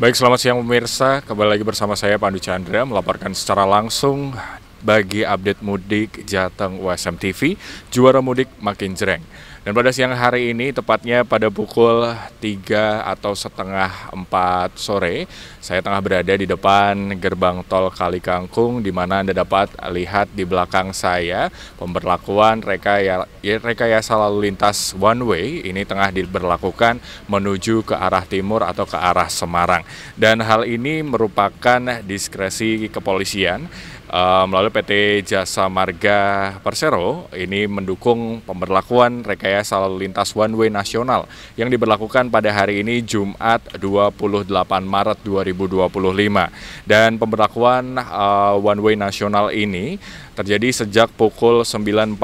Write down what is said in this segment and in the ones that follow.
Baik, selamat siang pemirsa. Kembali lagi bersama saya Pandu Chandra melaporkan secara langsung bagi update mudik Jateng USM TV, juara mudik makin jreng. Dan pada siang hari ini, tepatnya pada pukul 3 atau setengah 4 sore, saya tengah berada di depan gerbang tol Kali Kangkung, di mana Anda dapat lihat di belakang saya pemberlakuan rekayasa lalu lintas one way ini tengah diberlakukan menuju ke arah timur atau ke arah Semarang. Dan hal ini merupakan diskresi kepolisian melalui PT Jasa Marga Persero ini mendukung pemberlakuan rekayasa lalu lintas one way nasional yang diberlakukan pada hari ini Jumat 28 Maret 2025. Dan pemberlakuan one way nasional ini terjadi sejak pukul 9.45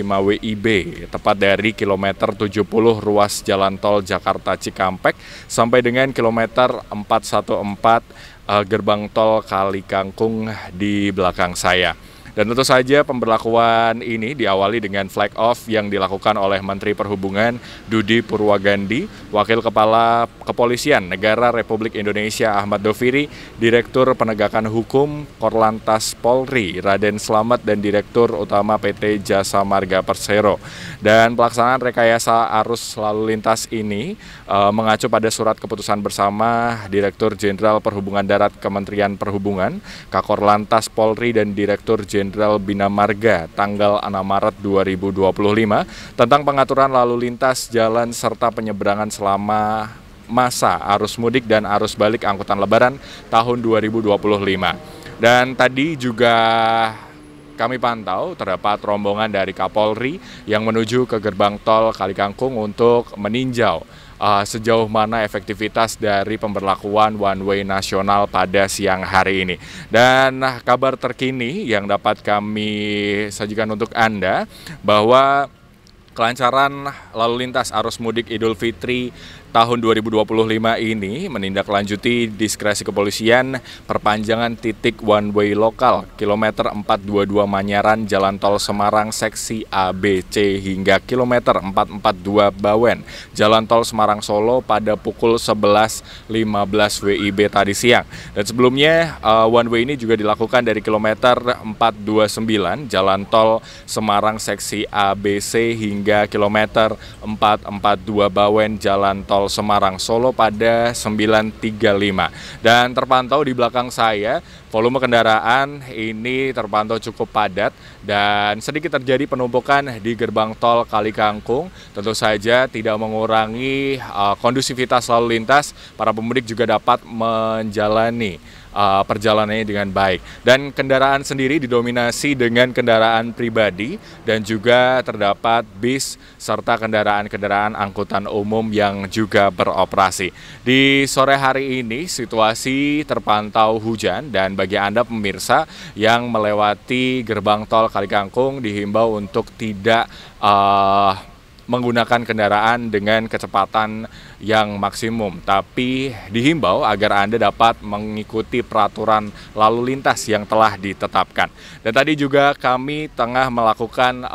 WIB, tepat dari kilometer 70 ruas jalan tol Jakarta Cikampek sampai dengan kilometer 414 gerbang tol Kali Kangkung di belakang saya. Dan tentu saja pemberlakuan ini diawali dengan flag off yang dilakukan oleh Menteri Perhubungan Dudi Purwagandi, Wakil Kepala Kepolisian Negara Republik Indonesia Ahmad Doviri, Direktur Penegakan Hukum Korlantas Polri Raden Slamet, dan Direktur Utama PT Jasa Marga Persero. Dan pelaksanaan rekayasa arus lalu lintas ini mengacu pada surat keputusan bersama Direktur Jenderal Perhubungan Darat Kementerian Perhubungan, Kakorlantas Polri, dan Direktur Jenderal Bina Marga tanggal 6 Maret 2025 tentang pengaturan lalu lintas jalan serta penyeberangan selama masa arus mudik dan arus balik angkutan lebaran tahun 2025. Dan tadi juga kami pantau terdapat rombongan dari Kapolri yang menuju ke gerbang tol Kali Kangkung untuk meninjau sejauh mana efektivitas dari pemberlakuan one way nasional pada siang hari ini. Dan kabar terkini yang dapat kami sajikan untuk Anda bahwa kelancaran lalu lintas arus mudik Idul Fitri tahun 2025 ini menindaklanjuti diskresi kepolisian perpanjangan titik one way lokal kilometer 422 Manyaran Jalan Tol Semarang seksi A, B, C hingga kilometer 442 Bawen Jalan Tol Semarang Solo pada pukul 11.15 WIB tadi siang. Dan sebelumnya one way ini juga dilakukan dari kilometer 429 Jalan Tol Semarang seksi A, B, C hingga kilometer 442 Bawen Jalan Tol Semarang Solo pada 9.35. Dan terpantau di belakang saya volume kendaraan ini terpantau cukup padat dan sedikit terjadi penumpukan di gerbang tol Kali Kangkung. Tentu saja tidak mengurangi kondusivitas lalu lintas, para pemudik juga dapat menjalani perjalanannya dengan baik. Dan kendaraan sendiri didominasi dengan kendaraan pribadi dan juga terdapat bis serta kendaraan-kendaraan angkutan umum yang juga beroperasi. Di sore hari ini situasi terpantau hujan dan bagi Anda pemirsa yang melewati gerbang tol Kali Kangkung dihimbau untuk tidak menggunakan kendaraan dengan kecepatan yang maksimum, tapi dihimbau agar Anda dapat mengikuti peraturan lalu lintas yang telah ditetapkan. Dan tadi juga kami tengah melakukan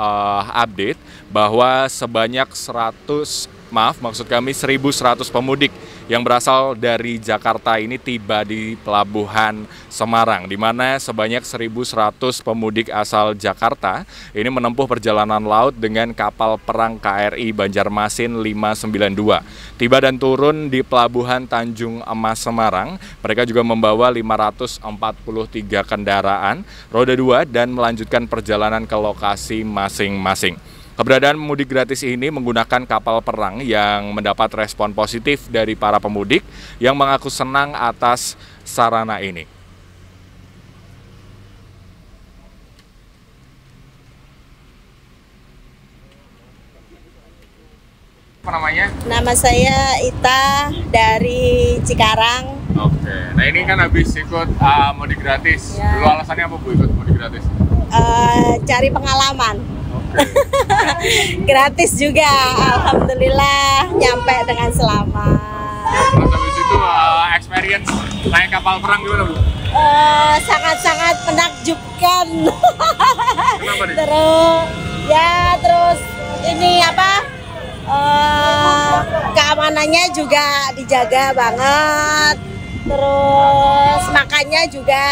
update bahwa sebanyak 1.100 pemudik yang berasal dari Jakarta ini tiba di Pelabuhan Semarang, di mana sebanyak 1.100 pemudik asal Jakarta ini menempuh perjalanan laut dengan kapal perang KRI Banjarmasin 592. Tiba dan turun di Pelabuhan Tanjung Emas Semarang, mereka juga membawa 543 kendaraan roda 2 dan melanjutkan perjalanan ke lokasi masing-masing. Keberadaan mudik gratis ini menggunakan kapal perang yang mendapat respon positif dari para pemudik yang mengaku senang atas sarana ini. Apa namanya? Nama saya Ita dari Cikarang. Oke, nah ini kan habis ikut mudik gratis. Ya. Dulu alasannya apa Bu ikut mudik gratis? Cari pengalaman. Oke. Gratis juga, alhamdulillah nyampe dengan selamat. Terus habis itu experience naik kapal perang gimana Bu? Sangat-sangat menakjubkan. Kenapa nih? Terus ini keamanannya juga dijaga banget. Terus makannya juga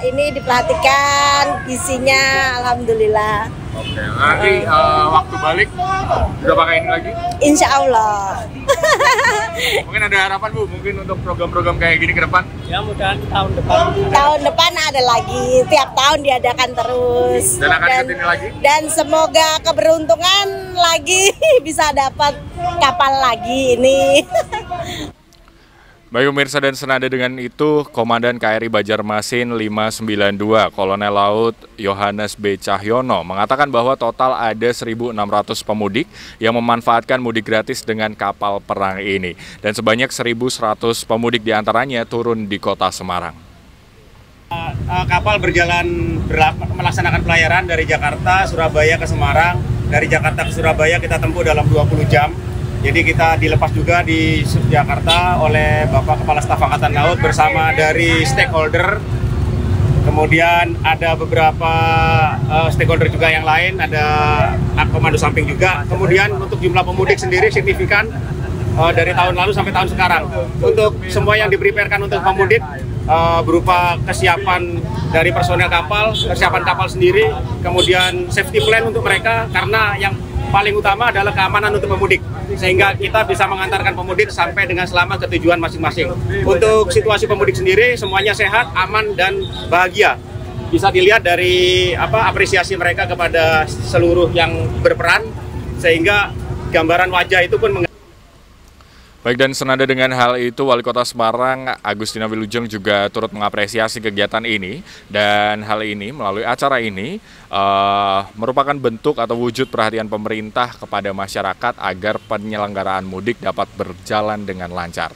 ini diperhatikan, gizinya alhamdulillah. Oke, nanti waktu balik udah pakai ini lagi? Insya Allah. Mungkin ada harapan Bu, mungkin untuk program-program kayak gini ke depan? Ya mudah tahun depan. Tahun depan ada lagi, tiap tahun diadakan terus. Dan akan kesini lagi? Dan semoga keberuntungan lagi bisa dapat kapal lagi ini. Baik pemirsa, dan senada dengan itu, Komandan KRI Banjarmasin 592 Kolonel Laut Yohanes B. Cahyono mengatakan bahwa total ada 1.600 pemudik yang memanfaatkan mudik gratis dengan kapal perang ini. Dan sebanyak 1.100 pemudik diantaranya turun di kota Semarang. Kapal melaksanakan pelayaran dari Jakarta, Surabaya ke Semarang. Dari Jakarta ke Surabaya kita tempuh dalam 20 jam. Jadi kita dilepas juga di Jakarta oleh Bapak Kepala Staf Angkatan Laut bersama dari stakeholder. Kemudian ada beberapa stakeholder juga yang lain, ada komando samping juga. Kemudian untuk jumlah pemudik sendiri signifikan dari tahun lalu sampai tahun sekarang. Untuk semua yang dipreparekan untuk pemudik berupa kesiapan dari personel kapal, kesiapan kapal sendiri, kemudian safety plan untuk mereka, karena yang paling utama adalah keamanan untuk pemudik, sehingga kita bisa mengantarkan pemudik sampai dengan selamat ke tujuan masing-masing. Untuk situasi pemudik sendiri semuanya sehat, aman, dan bahagia. Bisa dilihat dari apresiasi mereka kepada seluruh yang berperan, sehingga gambaran wajah itu pun Baik, dan senada dengan hal itu, Wali Kota Semarang Agustina Wilujeng juga turut mengapresiasi kegiatan ini, dan hal ini melalui acara ini merupakan bentuk atau wujud perhatian pemerintah kepada masyarakat agar penyelenggaraan mudik dapat berjalan dengan lancar.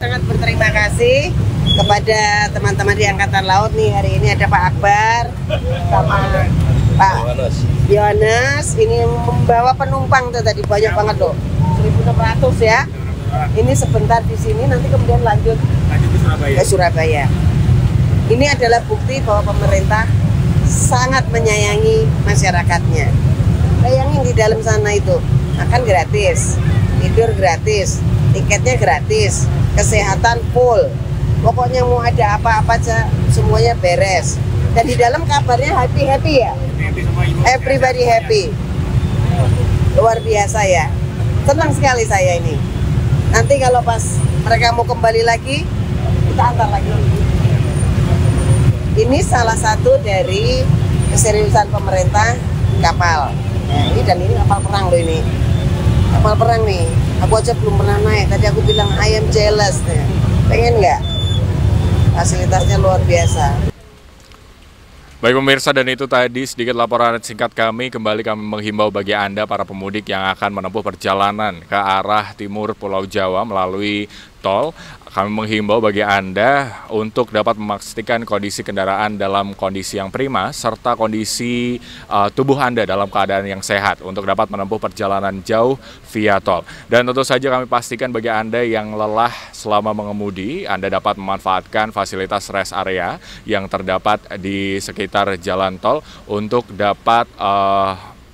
Sangat berterima kasih kepada teman-teman di Angkatan Laut nih, hari ini ada Pak Akbar sama Pak Yohanes, ini membawa penumpang tuh tadi banyak banget loh. 1.600 ya. Ini sebentar di sini, nanti kemudian lanjut ke Surabaya. Ini adalah bukti bahwa pemerintah sangat menyayangi masyarakatnya. Bayangin di dalam sana itu makan gratis, tidur gratis, tiketnya gratis, kesehatan full. Pokoknya mau ada apa-apa aja semuanya beres. Dan di dalam kabarnya happy ya. Everybody happy. Luar biasa ya. Senang sekali saya ini. Nanti kalau pas mereka mau kembali lagi, kita antar lagi. Ini salah satu dari keseriusan pemerintah kapal. Ini dan ini kapal perang loh ini. Kapal perang nih. Aku aja belum pernah naik. Tadi aku bilang I am jealous nih. Pengen nggak? Fasilitasnya luar biasa. Baik pemirsa, dan itu tadi sedikit laporan singkat kami. Kembali kami menghimbau bagi Anda para pemudik yang akan menempuh perjalanan ke arah timur Pulau Jawa melalui tol. Kami menghimbau bagi Anda untuk dapat memastikan kondisi kendaraan dalam kondisi yang prima, serta kondisi tubuh Anda dalam keadaan yang sehat untuk dapat menempuh perjalanan jauh via tol. Dan tentu saja kami pastikan bagi Anda yang lelah selama mengemudi, Anda dapat memanfaatkan fasilitas rest area yang terdapat di sekitar jalan tol untuk dapat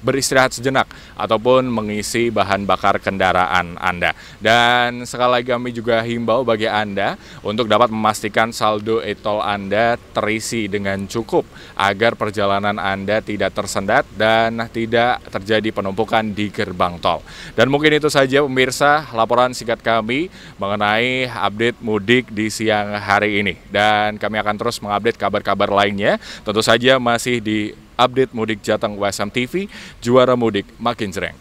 beristirahat sejenak ataupun mengisi bahan bakar kendaraan Anda. Dan sekali lagi kami juga himbau bagi Anda untuk dapat memastikan saldo e-tol Anda terisi dengan cukup agar perjalanan Anda tidak tersendat dan tidak terjadi penumpukan di gerbang tol. Dan mungkin itu saja pemirsa laporan singkat kami mengenai update mudik di siang hari ini. Dan kami akan terus mengupdate kabar-kabar lainnya, tentu saja masih di Update Mudik Jateng USM TV, juara mudik makin jreng.